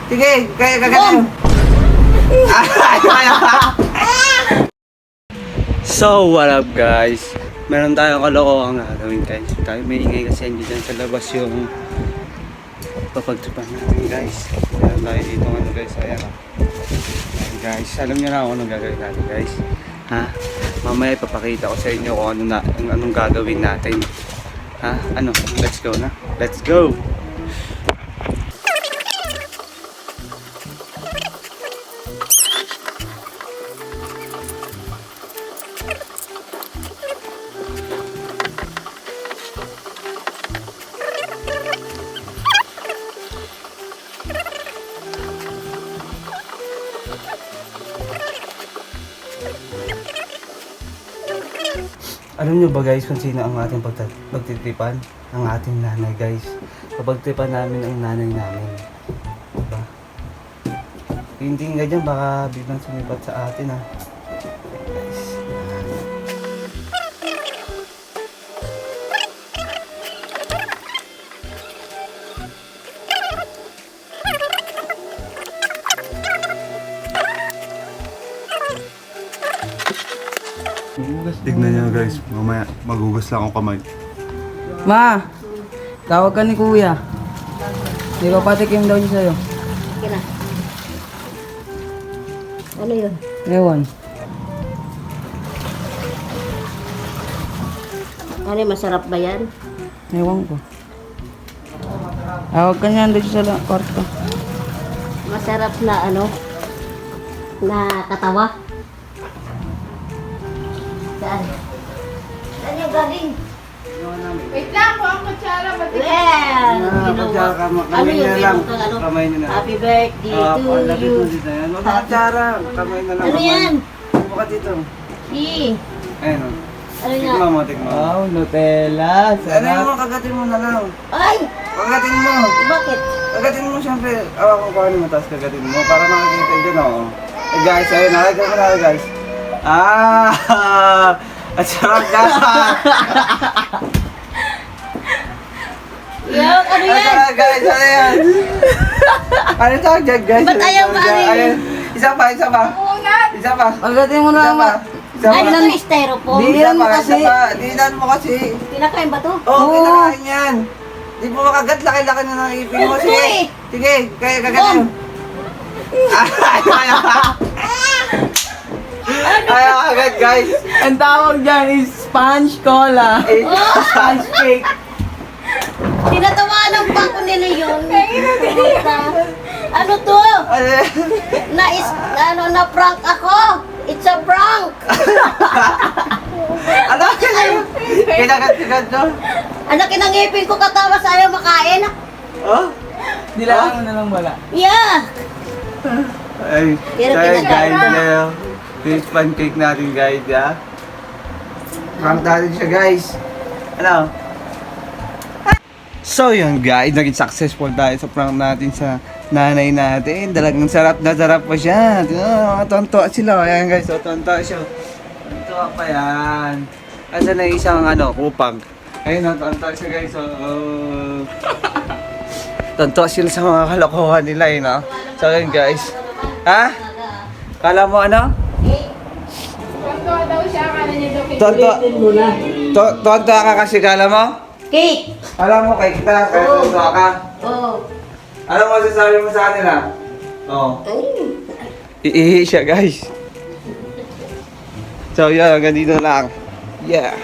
Sige, kaya kagatin mo. So, what up guys? Meron tayong kalokohan gagawin guys. Tayo may ingay kasi hindi dyan sa labas yung papagtripan natin guys. Meron tayo dito ano guys, ayan. Ayan guys, alam nyo na ako anong gagawin natin guys. Ha? Mamaya ipapakita ko sa inyo kung anong gagawin natin. Ha? Ano? Let's go na. Let's go! Alam nyo ba guys kung sino ang ating pagtitipan? Ang ating nanay guys. Pagtipan namin ang nanay namin. Diba? Hindi nga dyan baka biglang sumipat sa atin ha. Guys. Tignan niyo guys, mamaya magugas lang akong kamay. Ma, tawag ka ni kuya. Di ba patikim daw siya sa'yo? Sige na. Ano yun? Ewan. Ano yun, masarap ba yan? Ewan ko. Tawag ka niyan doon sa kwarto. Masarap na ano? Na katawa? Saan? Saan yung galing? Wait lang po ang kutsara. Well, ano yun? Meron kang ano? Kamay nyo na. Happy birthday to Lagi you. po dito yan. Wala ka tsara. Kamay na lang. Ano yan? Buka dito. Si. Ayun o. Ano yan? Tignan mo, tignan mo. Wow, Nutella. Ano yung kagatin mo na lang? Ay! Kagatin mo. Bakit? Kagatin mo siyempre. Awa ko paano mo tapos kagatin mo. Para makakita dyan o. Eh guys, ayun. Nalagyan ko na guys. At sarap ka. Yuck! Ano yan? Guys, ano yan? Ano tawag dyan guys? Ba't ayaw ba Ayun. Isa pa, isa pa. Isa pa. Pagdating mo Isa na pa. ma. Isa pa. Ano to? Styrofoam? Di- Isa Dinan mo pa, kasi. isa pa. Dinan mo kasi. Kinakain ba to? Oo, kinakain yan. Di mo makagat, laki-laki na ng ipin mo. Sige, Uy! sige, kaya kagatin mo. Ayaw agad guys. Ang tawag dyan is sponge cola. Sponge cake. Tinatawanan pa ko nila yun. Ano to? Na prank ako. It's a prank. Ano? Kinagat-kagat no? Anak, kinangipin ko katawa sa ayaw makain. Oh? Dilaan mo na lang wala. Yeah. Ay, Pero sorry kinakain guys. na. This pancake natin guys, ha? Prank natin siya guys. Ano? So yun guys, naging successful tayo sa prank natin sa nanay natin. Talagang sarap na sarap pa siya. Tonto sila. Ayan guys, tonto siya. Tonto pa yan. Asa na isang kupang. Ayun, tonto siya guys. Tonto sila sa mga kalokohan nila eh, no? So yun guys. Ha? Kala mo ano? Tonto daw siya. Akala niya daw kay Tonto. Tonto ka kasi kala mo? Cake. Alam mo kay kita, kaya Oo. tonto ka. Oh. Ano mo sasabi mo sa kanila? Oo. Ay. Iihi siya guys. So yun, hanggang dito lang. Yeah.